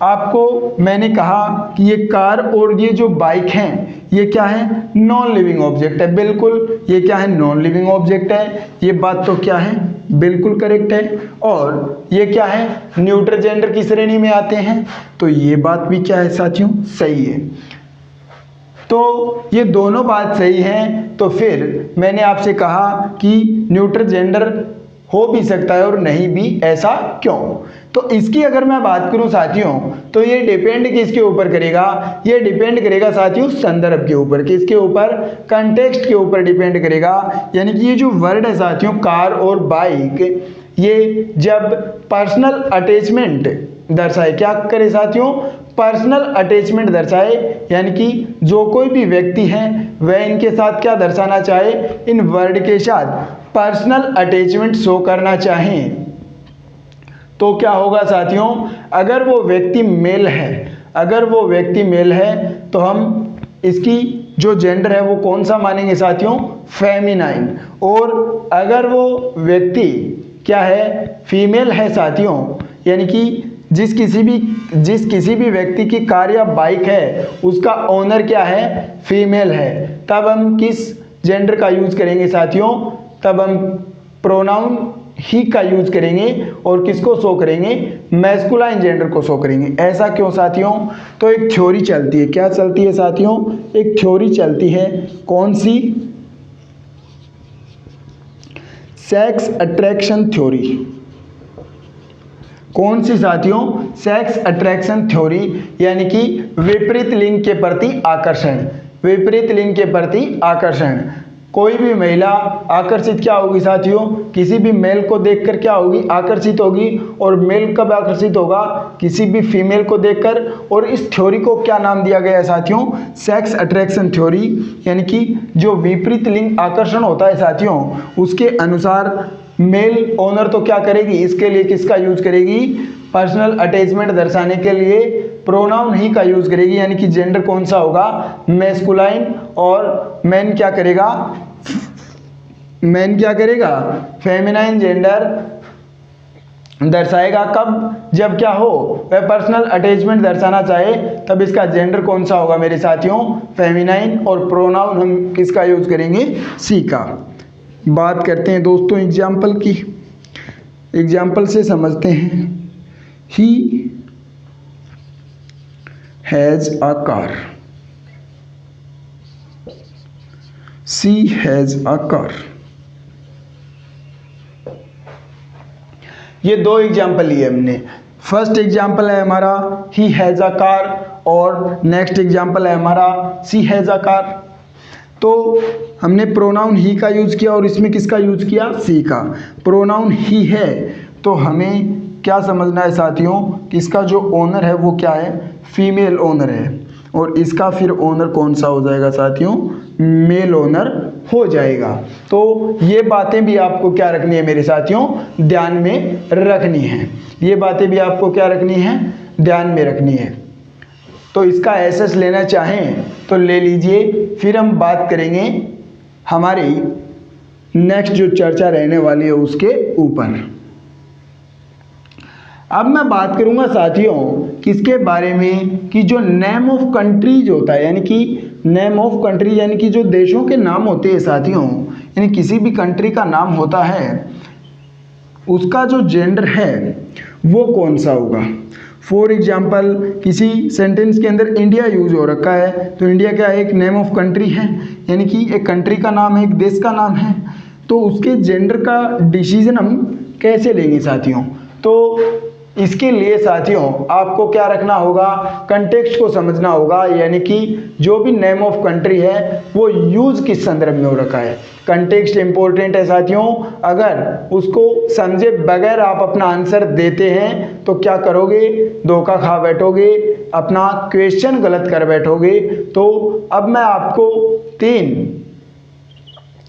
आपको मैंने कहा कि ये कार और ये जो बाइक हैं ये क्या है, नॉन लिविंग ऑब्जेक्ट है। बिल्कुल ये क्या है, नॉन लिविंग ऑब्जेक्ट है। ये बात तो क्या है, बिल्कुल करेक्ट है। और ये क्या है, न्यूट्रल जेंडर की श्रेणी में आते हैं, तो ये बात भी क्या है साथियों, सही है। तो ये दोनों बात सही हैं, तो फिर मैंने आपसे कहा कि न्यूट्रल जेंडर हो भी सकता है और नहीं भी, ऐसा क्यों? तो इसकी अगर मैं बात करूं साथियों, तो ये डिपेंड किसके ऊपर करेगा, ये डिपेंड करेगा साथियों संदर्भ के ऊपर। किसके ऊपर? कंटेक्स्ट के ऊपर डिपेंड करेगा। यानी कि ये जो वर्ड है साथियों कार और बाइक, ये जब पर्सनल अटैचमेंट दर्शाए, क्या करे साथियों, पर्सनल अटैचमेंट दर्शाए, यानी कि जो कोई भी व्यक्ति है वह इनके साथ क्या दर्शाना चाहे, इन वर्ड के साथ पर्सनल अटैचमेंट शो करना चाहें, तो क्या होगा साथियों, अगर वो व्यक्ति मेल है, अगर वो व्यक्ति मेल है तो हम इसकी जो जेंडर है वो कौन सा मानेंगे साथियों, फेमिनाइन। और अगर वो व्यक्ति क्या है, फीमेल है साथियों, यानी कि जिस किसी भी व्यक्ति की कार या बाइक है उसका ओनर क्या है, फीमेल है, तब हम किस जेंडर का यूज करेंगे साथियों, तब हम प्रोनाउन ही का यूज करेंगे और किसको शो करेंगे, मैस्कुलाइन जेंडर को शो करेंगे। ऐसा क्यों साथियों? तो एक थ्योरी चलती है, क्या चलती है साथियों, एक थ्योरी चलती है, कौन सी, सेक्स अट्रैक्शन थ्योरी। कौन सी साथियों, सेक्स अट्रैक्शन थ्योरी, यानी कि विपरीत लिंग के प्रति आकर्षण, विपरीत लिंग के प्रति आकर्षण। कोई भी महिला आकर्षित क्या होगी साथियों, किसी भी मेल को देखकर क्या होगी, आकर्षित होगी। और मेल कब आकर्षित होगा, किसी भी फीमेल को देखकर। और इस थ्योरी को क्या नाम दिया गया है साथियों, सेक्स अट्रैक्शन थ्योरी। यानी कि जो विपरीत लिंग आकर्षण होता है साथियों, उसके अनुसार मेल ओनर तो क्या करेगी, इसके लिए किसका यूज करेगी, पर्सनल अटैचमेंट दर्शाने के लिए प्रोनाउन ही का यूज करेगी। यानी कि जेंडर कौन सा होगा, मैस्कुलाइन। और मैन क्या करेगा, मैन क्या करेगा, फेमिनाइन जेंडर दर्शाएगा। कब, जब क्या हो, वह पर्सनल अटैचमेंट दर्शाना चाहे, तब इसका जेंडर कौन सा होगा मेरे साथियों, फेमिनाइन। और प्रोनाउन हम किसका यूज करेंगे, सी का। बात करते हैं दोस्तों एग्जाम्पल की, एग्जाम्पल से समझते हैं। He has a car, she has a car. ये दो एग्जाम्पल लिए हमने। फर्स्ट एग्जाम्पल है हमारा ही हैज अ कार, और नेक्स्ट एग्जाम्पल है हमारा शी हैज अ कार। तो हमने प्रोनाउन ही का यूज किया और इसमें किसका यूज किया, सी का। प्रोनाउन ही है तो हमें क्या समझना है साथियों कि इसका जो ओनर है वो क्या है, फीमेल ओनर है। और इसका फिर ओनर कौन सा हो जाएगा साथियों, मेल ओनर हो जाएगा। तो ये बातें भी आपको क्या रखनी है मेरे साथियों, ध्यान में रखनी है। ये बातें भी आपको क्या रखनी है, ध्यान में रखनी है। तो इसका एसएस लेना चाहें तो ले लीजिए। फिर हम बात करेंगे हमारी नेक्स्ट जो चर्चा रहने वाली है उसके ऊपर। अब मैं बात करूंगा साथियों किसके बारे में, कि जो नेम ऑफ कंट्रीज होता है, यानी कि नेम ऑफ कंट्री, यानी कि जो देशों के नाम होते हैं साथियों, यानी किसी भी कंट्री का नाम होता है, उसका जो जेंडर है वो कौन सा होगा। फॉर एग्जाम्पल किसी सेंटेंस के अंदर इंडिया यूज हो रखा है, तो इंडिया क्या है, एक नेम ऑफ कंट्री है, यानी कि एक कंट्री का नाम है, एक देश का नाम है। तो उसके जेंडर का डिसीजन हम कैसे लेंगे साथियों, तो इसके लिए साथियों आपको क्या रखना होगा, कंटेक्स्ट को समझना होगा। यानी कि जो भी नेम ऑफ कंट्री है वो यूज किस संदर्भ में हो रखा है, कंटेक्स्ट इंपॉर्टेंट है साथियों। अगर उसको समझे बगैर आप अपना आंसर देते हैं तो क्या करोगे, धोखा खा बैठोगे, अपना क्वेश्चन गलत कर बैठोगे। तो अब मैं आपको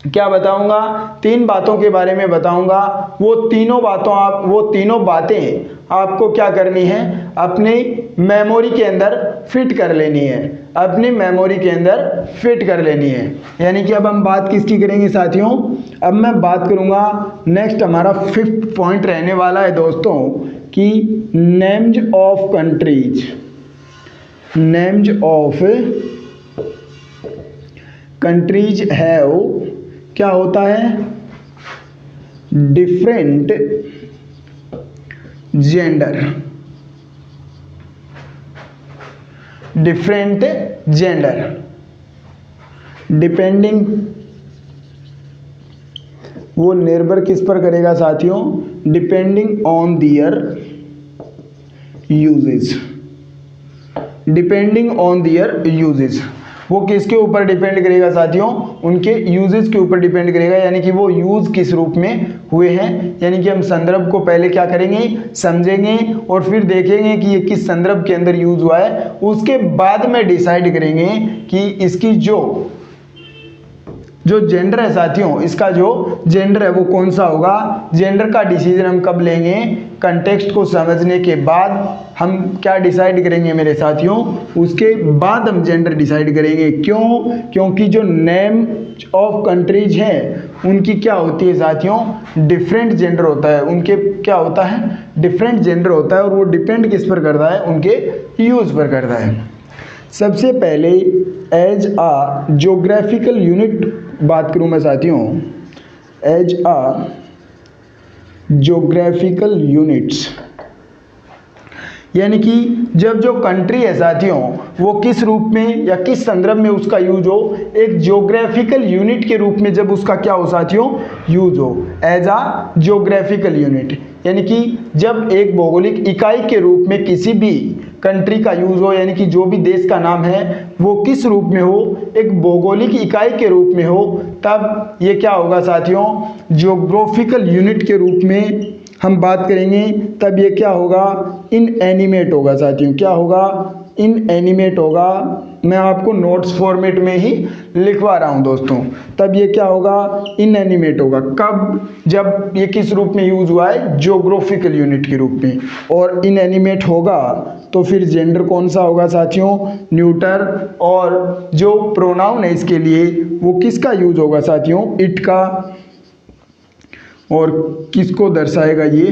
क्या बताऊंगा, 3 बातों के बारे में बताऊंगा। वो तीनों बातें आपको क्या करनी है, अपने मेमोरी के अंदर फिट कर लेनी है, अपनी मेमोरी के अंदर फिट कर लेनी है। यानी कि अब हम बात किसकी करेंगे साथियों, अब मैं बात करूंगा नेक्स्ट हमारा 5th पॉइंट रहने वाला है दोस्तों कि names of countries, names of countries have क्या होता है, different gender, different gender depending, वो निर्भर किस पर करेगा साथियों, depending on their usages, depending on their usages, वो किसके ऊपर डिपेंड करेगा साथियों, उनके यूजेस के ऊपर डिपेंड करेगा, यानी कि वो यूज किस रूप में हुए हैं। यानी कि हम संदर्भ को पहले क्या करेंगे, समझेंगे और फिर देखेंगे कि ये किस संदर्भ के अंदर यूज हुआ है, उसके बाद में डिसाइड करेंगे कि इसकी जो जेंडर है साथियों, इसका जो जेंडर है वो कौन सा होगा। जेंडर का डिसीजन हम कब लेंगे, कंटेक्स्ट को समझने के बाद हम क्या डिसाइड करेंगे मेरे साथियों, उसके बाद हम जेंडर डिसाइड करेंगे। क्यों, क्योंकि जो नेम ऑफ कंट्रीज हैं उनकी क्या होती है साथियों, डिफरेंट जेंडर होता है, उनके क्या होता है, डिफरेंट जेंडर होता है, और वो डिपेंड किस पर करता है, उनके यूज पर करता है। सबसे पहले एज आ ज्योग्राफिकल यूनिट बात करूं मैं साथियों, एज आ ज्योग्राफिकल यूनिट्स, यानी कि जब जो कंट्री है साथियों वो किस रूप में या किस संदर्भ में उसका यूज हो, एक ज्योग्राफिकल यूनिट के रूप में जब उसका क्या हो साथियों, यूज हो, एज आ ज्योग्राफिकल यूनिट, यानी कि जब एक भौगोलिक इकाई के रूप में किसी भी कंट्री का यूज हो, यानी कि जो भी देश का नाम है वो किस रूप में हो, एक भौगोलिक इकाई के रूप में हो, तब ये क्या होगा साथियों, ज्योग्राफिकल यूनिट के रूप में हम बात करेंगे। तब ये क्या होगा, इनएनिमेट होगा साथियों, क्या होगा, इनएनिमेट होगा। मैं आपको नोट्स फॉर्मेट में ही लिखवा रहा हूँ दोस्तों। तब ये क्या होगा, इनएनिमेट होगा। कब, जब ये किस रूप में यूज हुआ है, ज्योग्राफिकल यूनिट के रूप में। और इनएनिमेट होगा तो फिर जेंडर कौन सा होगा साथियों, न्यूटर, और जो प्रोनाउन है इसके लिए वो किसका यूज होगा साथियों, इट का। और किसको दर्शाएगा ये,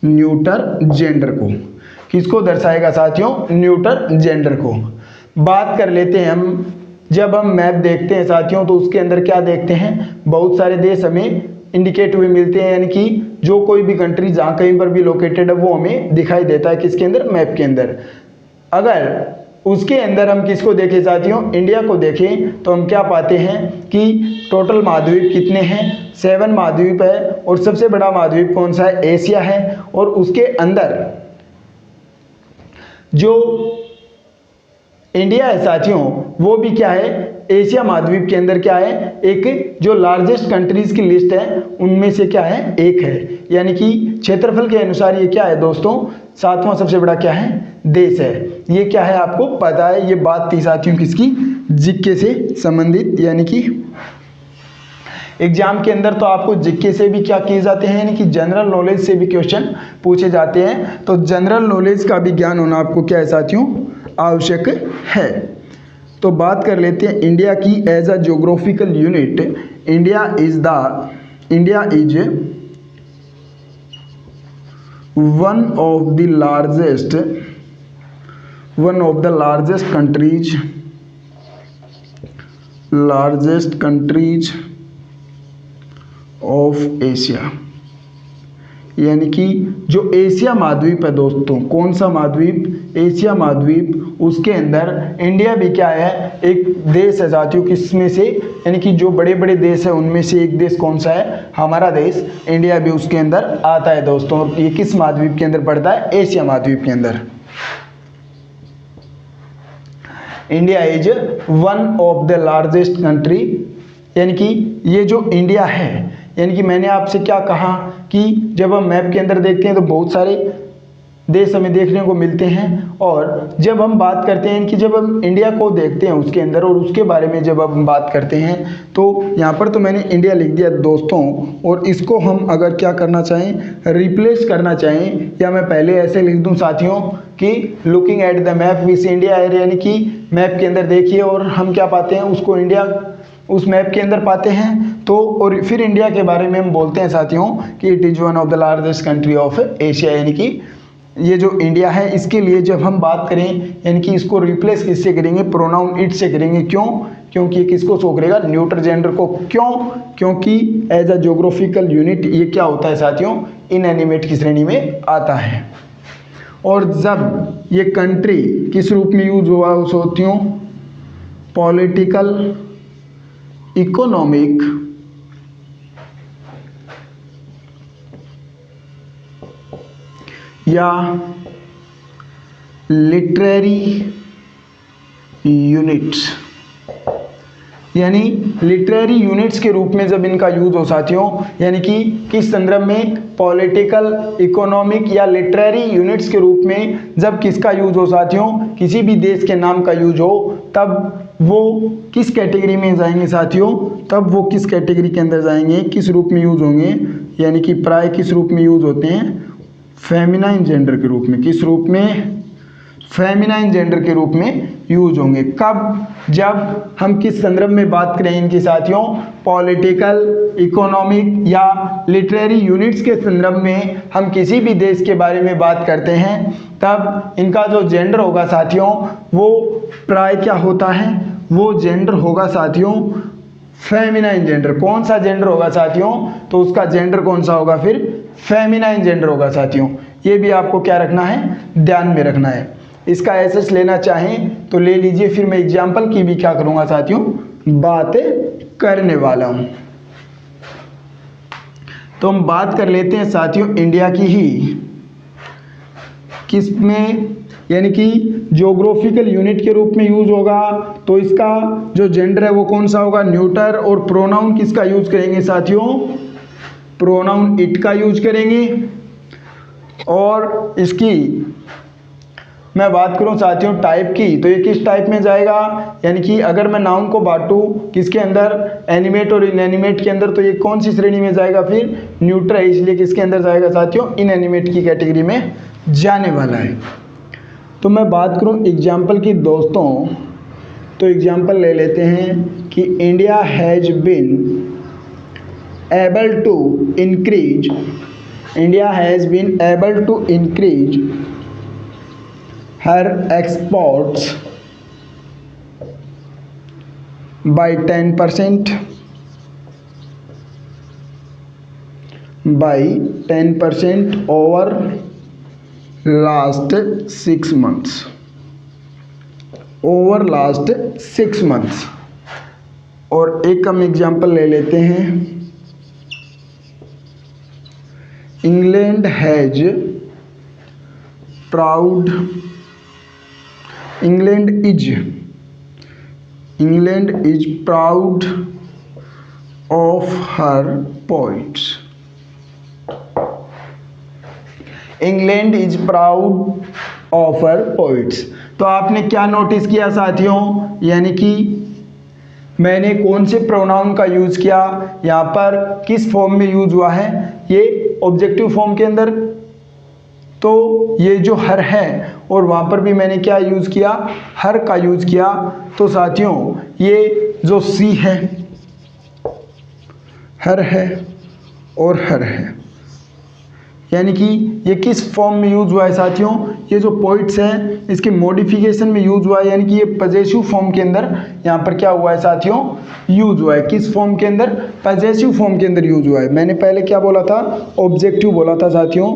न्यूटर जेंडर को। किसको दर्शाएगा साथियों, न्यूटर जेंडर को। बात कर लेते हैं हम, जब हम मैप देखते हैं साथियों तो उसके अंदर क्या देखते हैं, बहुत सारे देश हमें इंडिकेट हुए मिलते हैं, यानी कि जो कोई भी कंट्री जहाँ कहीं पर भी लोकेटेड है वो हमें दिखाई देता है किसके अंदर, मैप के अंदर। अगर उसके अंदर हम किसको देखें साथियों, इंडिया को देखें, तो हम क्या पाते हैं कि टोटल महाद्वीप कितने हैं, 7 महाद्वीप है, और सबसे बड़ा महाद्वीप कौन सा है, एशिया है। और उसके अंदर जो इंडिया है साथियों वो भी क्या है, एशिया महाद्वीप के अंदर क्या है, एक जो लार्जेस्ट कंट्रीज की लिस्ट है उनमें से क्या है, एक है। यानी कि क्षेत्रफल के अनुसार ये क्या है दोस्तों, 7वां सबसे बड़ा क्या है, देश है। ये क्या है आपको पता है, ये बात थी साथियों किसकी, जीके से संबंधित। यानी कि एग्जाम के अंदर तो आपको जीके से भी क्या किए जाते हैं, यानी कि जनरल नॉलेज से भी क्वेश्चन पूछे जाते हैं। तो जनरल नॉलेज का भी ज्ञान होना आपको क्या है साथियों, आवश्यक है। तो बात कर लेते हैं इंडिया की as a geographical unit. India is one of the largest countries of Asia, यानी कि जो एशिया महाद्वीप है दोस्तों, कौन सा महाद्वीप, एशिया महाद्वीप, उसके अंदर इंडिया भी क्या है, एक देश है साथियों। किसमें से, यानी कि जो बड़े बड़े देश है उनमें से एक देश कौन सा है, हमारा देश इंडिया भी उसके अंदर आता है दोस्तों। ये किस महाद्वीप के अंदर पड़ता है, एशिया महाद्वीप के अंदर। India is one of the largest country, यानी कि ये जो इंडिया है, यानी कि मैंने आपसे क्या कहा कि जब हम मैप के अंदर देखते हैं तो बहुत सारे देश हमें देखने को मिलते हैं। और जब हम बात करते हैं कि जब हम इंडिया को देखते हैं उसके अंदर और उसके बारे में जब हम बात करते हैं, तो यहाँ पर तो मैंने इंडिया लिख दिया दोस्तों, और इसको हम अगर क्या करना चाहें, रिप्लेस करना चाहें, या मैं पहले ऐसे लिख दूँ साथियों कि looking at the map we see India, यानी कि मैप के अंदर देखिए और हम क्या पाते हैं, उसको इंडिया उस मैप के अंदर पाते हैं। तो और फिर इंडिया के बारे में हम बोलते हैं साथियों कि it is one of the largest country of Asia, यानी कि ये जो इंडिया है इसके लिए जब हम बात करें, यानी कि इसको रिप्लेस किससे करेंगे, प्रोनाउन इट से करेंगे। क्यों, क्योंकि ये किसको शो करेगा, न्यूट्रल जेंडर को। क्यों, क्योंकि एज अ ज्योग्राफिकल यूनिट ये क्या होता है साथियों, इनएनिमेट की श्रेणी में आता है। और जब ये कंट्री किस रूप में यूज हुआ उस साथियों, पॉलिटिकल, इकोनॉमिक या लिटरेरी यूनिट्स, यानी लिटरेरी यूनिट्स के रूप में जब इनका यूज हो साथियों, यानी कि किस संदर्भ में, पॉलिटिकल, इकोनॉमिक या लिटरेरी यूनिट्स के रूप में जब किसका यूज हो साथियों, किसी भी देश के नाम का यूज हो, तब वो किस कैटेगरी में जाएंगे साथियों, तब वो किस कैटेगरी के अंदर जाएंगे, किस रूप में यूज होंगे, यानी कि प्राय किस रूप में यूज होते हैं, फेमिनाइन जेंडर के रूप में। किस रूप में, फेमिनाइन जेंडर के रूप में यूज होंगे। कब, जब हम किस संदर्भ में बात करें इनकी साथियों, पॉलिटिकल, इकोनॉमिक या लिटरेरी यूनिट्स के संदर्भ में हम किसी भी देश के बारे में बात करते हैं, तब इनका जो जेंडर होगा साथियों वो प्राय क्या होता है, वो जेंडर होगा साथियों फेमिनाइन जेंडर। कौन सा जेंडर होगा साथियों, तो उसका जेंडर कौन सा होगा, फिर फेमिनाइन जेंडर होगा साथियों। ये भी आपको क्या रखना है, ध्यान में रखना है। इसका एसएस लेना चाहें तो ले लीजिए, फिर मैं एग्जाम्पल की भी क्या करूंगा साथियों, बात करने वाला हूं। तो हम बात कर लेते हैं साथियों इंडिया की ही, किसमें, यानी कि ज्योग्राफिकल यूनिट के रूप में यूज होगा, तो इसका जो जेंडर है वो कौन सा होगा, न्यूटर। और प्रोनाउन किसका यूज करेंगे साथियों, प्रोनाउन इट का यूज करेंगे। और इसकी मैं बात करूं साथियों टाइप की, तो ये किस टाइप में जाएगा, यानी कि अगर मैं नाउन को बांटूं किसके अंदर, एनिमेट और इनएनिमेट के अंदर, तो ये कौन सी श्रेणी में जाएगा, फिर न्यूट्रल है, इसलिए किसके अंदर जाएगा साथियों, इनएनिमेट की कैटेगरी में जाने वाला है। तो मैं बात करूं एग्जाम्पल की दोस्तों, तो एग्जाम्पल ले लेते हैं कि India has been able to increase, India has been able to increase her exports by 10%, by 10% over last 6 months, over last 6 months। और एक हम एग्जाम्पल ले लेते हैं, England has proud, England is proud of her poets, England is proud of her poets। तो आपने क्या notice किया साथियों, यानी कि मैंने कौन से प्रोनाउन का यूज किया, यहाँ पर किस फॉर्म में यूज हुआ है, ये ऑब्जेक्टिव फॉर्म के अंदर, तो ये जो हर है, और वहाँ पर भी मैंने क्या यूज़ किया, हर का यूज़ किया। तो साथियों ये जो सी है, हर है और हर है, यानी कि ये किस फॉर्म में यूज हुआ है साथियों, ये जो पॉइंट्स हैं इसके मॉडिफिकेशन में यूज हुआ है, यानी कि ये पजेसिव फॉर्म के अंदर यहाँ पर क्या हुआ है साथियों, यूज हुआ है। किस फॉर्म के अंदर, पजेसिव फॉर्म के अंदर यूज हुआ है। मैंने पहले क्या बोला था, ऑब्जेक्टिव बोला था साथियों,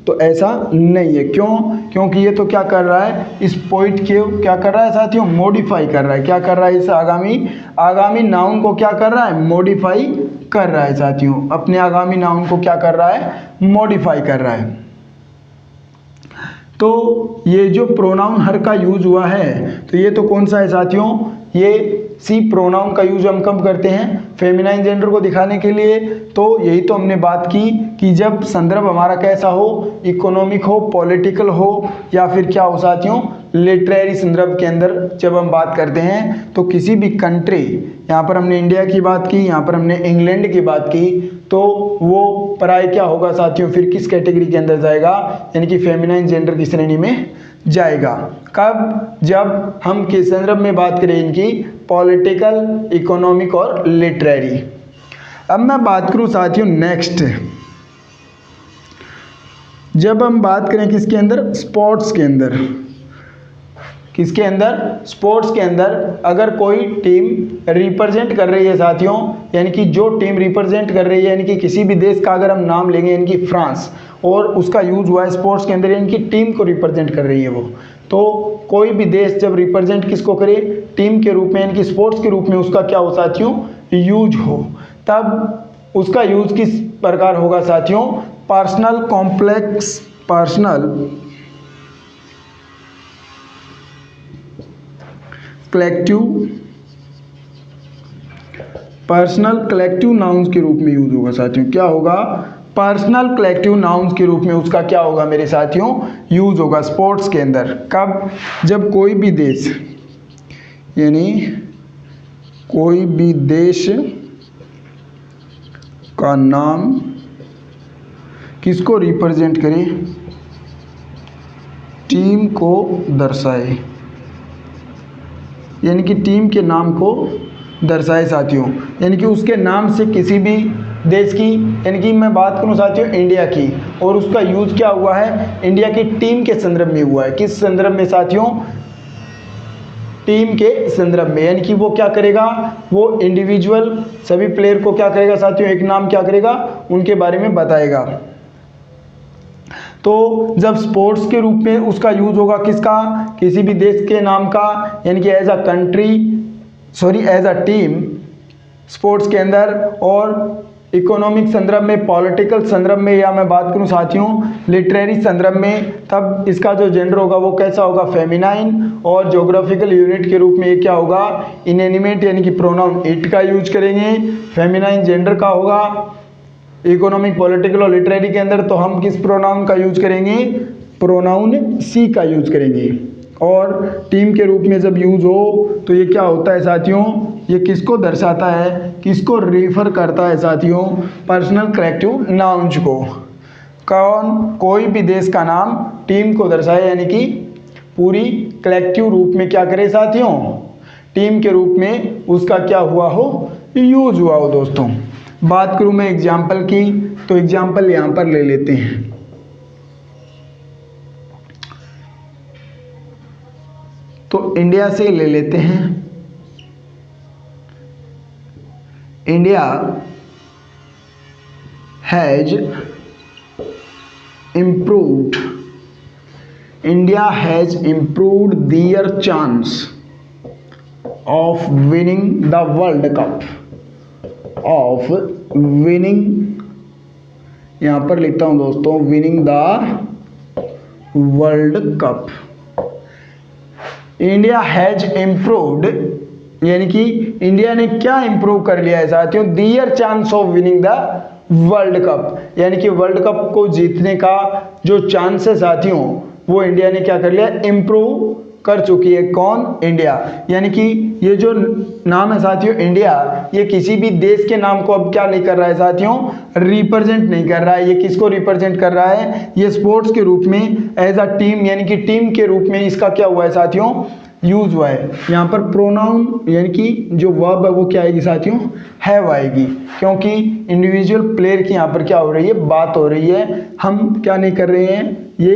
तो ऐसा नहीं है। क्यों, क्योंकि ये तो क्या कर रहा है, इस पॉइंट के क्या कर रहा है साथियों, मॉडिफाई कर रहा है। क्या कर रहा है, इस आगामी नाउन को क्या कर रहा है, मॉडिफाई कर रहा है साथियों, अपने आगामी नाउन को क्या कर रहा है, मॉडिफाई कर रहा है। तो ये जो प्रोनाउन हर का यूज हुआ है, तो ये तो कौन सा है साथियों, ये सी प्रोनाउन का यूज हम कब करते हैं, फेमिनाइन जेंडर को दिखाने के लिए। तो यही तो हमने बात की कि जब संदर्भ हमारा कैसा हो, इकोनॉमिक हो, पॉलिटिकल हो, या फिर क्या हो साथियों, लिटरेरी संदर्भ के अंदर जब हम बात करते हैं, तो किसी भी कंट्री, यहाँ पर हमने इंडिया की बात की, यहाँ पर हमने इंग्लैंड की बात की, तो वो प्राय क्या होगा साथियों, फिर किस कैटेगरी के अंदर जाएगा, यानी कि फेमिनाइन जेंडर की श्रेणी में जाएगा। कब, जब हम किस संदर्भ में बात करें इनकी, पॉलिटिकल, इकोनॉमिक और लिटरेरी। अब मैं बात करूं साथियों नेक्स्ट, जब हम बात करें किसके अंदर, स्पोर्ट्स के अंदर, किसके अंदर? स्पोर्ट्स के अंदर अगर कोई टीम रिप्रेजेंट कर रही है साथियों, यानी कि जो टीम रिप्रेजेंट कर रही है, यानी कि किसी भी देश का अगर हम नाम लेंगे, यानी कि फ्रांस, और उसका यूज हुआ है स्पोर्ट्स के अंदर, यानी कि टीम को रिप्रेजेंट कर रही है वो, तो कोई भी देश जब रिप्रेजेंट किसको करे? टीम के रूप में, यानी कि स्पोर्ट्स के रूप में उसका क्या हो साथियों? यूज हो, तब उसका यूज किस प्रकार होगा साथियों? Personal complex, personal collective nouns के रूप में यूज होगा साथियों। क्या होगा? पर्सनल कलेक्टिव नाउन्स के रूप में उसका क्या होगा मेरे साथियों? यूज होगा स्पोर्ट्स के अंदर। कब? जब कोई भी देश, यानी कोई भी देश का नाम किसको रिप्रेजेंट करे? टीम को दर्शाए, यानी कि टीम के नाम को दर्शाए साथियों, यानी कि उसके नाम से किसी भी देश की, यानी कि मैं बात करूं साथियों इंडिया की, और उसका यूज क्या हुआ है? इंडिया की टीम के संदर्भ में हुआ है। किस संदर्भ में साथियों? टीम के संदर्भ में, यानी कि वो क्या करेगा? वो इंडिविजुअल सभी प्लेयर को क्या करेगा साथियों? एक नाम क्या करेगा? उनके बारे में बताएगा। तो जब स्पोर्ट्स के रूप में उसका यूज होगा किसका? किसी भी देश के नाम का, यानी कि एज अ टीम स्पोर्ट्स के अंदर, और इकोनॉमिक संदर्भ में, पॉलिटिकल संदर्भ में, या मैं बात करूं साथियों लिटरेरी संदर्भ में, तब इसका जो जेंडर होगा वो कैसा होगा? फेमिनाइन। और ज्योग्राफिकल यूनिट के रूप में ये क्या होगा? इनएनिमेट, यानी कि प्रोनाउन इट का यूज करेंगे। फेमिनाइन जेंडर का होगा। इकोनॉमिक, पॉलिटिकल और लिटरेरी के अंदर तो हम किस प्रोनाउन का यूज करेंगे? प्रोनाउन सी का यूज करेंगे। और टीम के रूप में जब यूज हो तो ये क्या होता है साथियों? ये किसको दर्शाता है? किसको रेफर करता है साथियों? पर्सनल कलेक्टिव नाउन्स को। कौन? कोई भी देश का नाम टीम को दर्शाए, यानी कि पूरी कलेक्टिव रूप में क्या करे साथियों? टीम के रूप में उसका क्या हुआ हो? यूज हुआ हो। दोस्तों बात करूं मैं एग्जाम्पल की, तो एग्जाम्पल यहां पर ले लेते हैं। तो इंडिया से ले लेते हैं। India has improved, India has improved their chance of winning the world cup, of winning, यहां पर लिखता हूं दोस्तों, winning the world cup. India has improved, यानी कि इंडिया ने क्या इंप्रूव कर लिया है साथियों? Their chance of winning the world Cup, यानी कि वर्ल्ड कप को जीतने का जो चांस है साथियों, वो इंडिया ने क्या कर लिया? इंप्रूव कर चुकी है। कौन? इंडिया। यानी कि ये जो नाम है साथियों इंडिया, ये किसी भी देश के नाम को अब क्या नहीं कर रहा है साथियों? रिप्रेजेंट नहीं कर रहा है। ये किसको रिप्रेजेंट कर रहा है? ये स्पोर्ट्स के रूप में एज अ टीम, यानी कि टीम के रूप में इसका क्या हुआ है साथियों? यूज हुआ है। यहाँ पर प्रोनाउन, यानी कि जो वर्ब है वो क्या आएगी साथियों? हैव आएगी, क्योंकि इंडिविजुअल प्लेयर की यहाँ पर क्या हो रही है? बात हो रही है। हम क्या नहीं कर रहे हैं? ये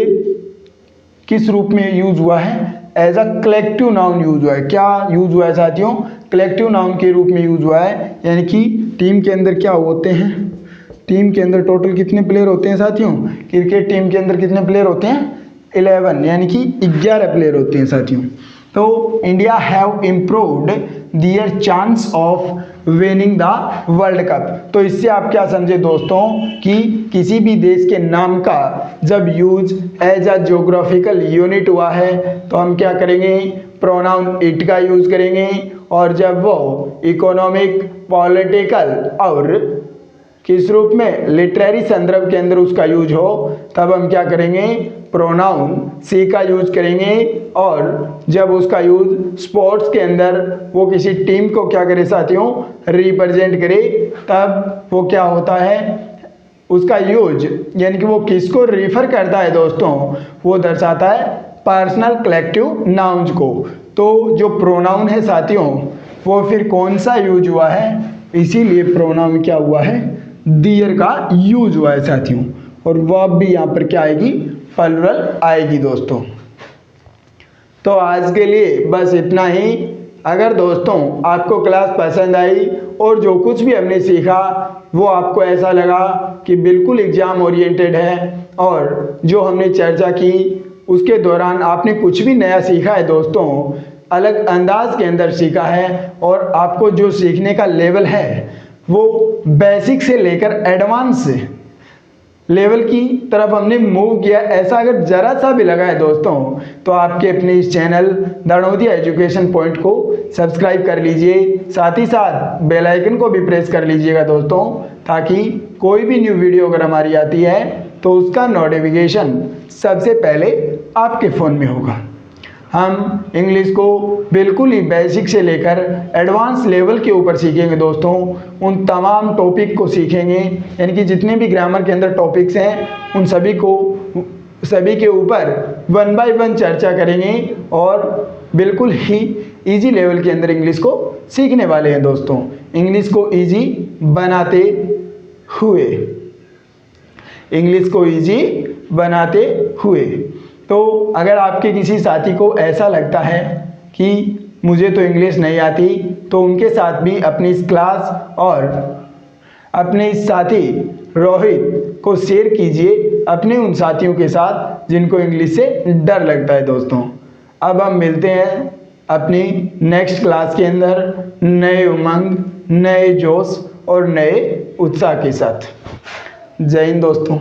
किस रूप में यूज हुआ है? As a collective noun use हुआ है। क्या यूज हुआ है साथियों? कलेक्टिव नाउन के रूप में यूज हुआ है। यानी कि टीम के अंदर क्या होते हैं? टीम के अंदर टोटल कितने प्लेयर होते हैं साथियों? क्रिकेट टीम के अंदर कितने प्लेयर होते हैं? 11, यानी कि 11 प्लेयर होते हैं साथियों। तो India have improved their chance of winning the world cup. तो इससे आप क्या समझे दोस्तों कि किसी भी देश के नाम का जब use as a geographical unit हुआ है तो हम क्या करेंगे? प्रोनाउन इट का यूज करेंगे। और जब वो इकोनॉमिक, पॉलिटिकल और किस रूप में? लिटरेरी संदर्भ के अंदर उसका यूज हो, तब हम क्या करेंगे? प्रोनाउन सी का यूज करेंगे। और जब उसका यूज स्पोर्ट्स के अंदर वो किसी टीम को क्या करे साथियों? रिप्रेजेंट करे, तब वो क्या होता है? उसका यूज, यानी कि वो किसको रेफर करता है दोस्तों? वो दर्शाता है पर्सनल कलेक्टिव नाउन्स को। तो जो प्रोनाउन है साथियों वो फिर कौन सा यूज हुआ है? इसीलिए प्रोनाउन क्या हुआ है? दियर का यूज हुआ है साथियों। और वर्ब भी यहाँ पर क्या आएगी? प्लुरल आएगी दोस्तों। तो आज के लिए बस इतना ही। अगर दोस्तों आपको क्लास पसंद आई और जो कुछ भी हमने सीखा वो आपको ऐसा लगा कि बिल्कुल एग्ज़ाम ओरिएंटेड है और जो हमने चर्चा की उसके दौरान आपने कुछ भी नया सीखा है दोस्तों, अलग अंदाज के अंदर सीखा है और आपको जो सीखने का लेवल है वो बेसिक से लेकर एडवांस लेवल की तरफ हमने मूव किया, ऐसा अगर ज़रा सा भी लगा है दोस्तों तो आपके अपने इस चैनल दणोदिया एजुकेशन पॉइंट को सब्सक्राइब कर लीजिए, साथ ही साथ बेल आइकन को भी प्रेस कर लीजिएगा दोस्तों, ताकि कोई भी न्यू वीडियो अगर हमारी आती है तो उसका नोटिफिकेशन सबसे पहले आपके फ़ोन में होगा। हम इंग्लिश को बिल्कुल ही बेसिक से लेकर एडवांस लेवल के ऊपर सीखेंगे दोस्तों। उन तमाम टॉपिक को सीखेंगे, यानी कि जितने भी ग्रामर के अंदर टॉपिक्स हैं उन सभी के ऊपर 1 बाय 1 चर्चा करेंगे और बिल्कुल ही इजी लेवल के अंदर इंग्लिश को सीखने वाले हैं दोस्तों। इंग्लिश को इजी बनाते हुए, इंग्लिश को इजी बनाते हुए। तो अगर आपके किसी साथी को ऐसा लगता है कि मुझे तो इंग्लिश नहीं आती, तो उनके साथ भी अपनी इस क्लास और अपने इस साथी रोहित को शेयर कीजिए अपने उन साथियों के साथ जिनको इंग्लिश से डर लगता है दोस्तों। अब हम मिलते हैं अपनी नेक्स्ट क्लास के अंदर नए उमंग, नए जोश और नए उत्साह के साथ। जय हिंद दोस्तों।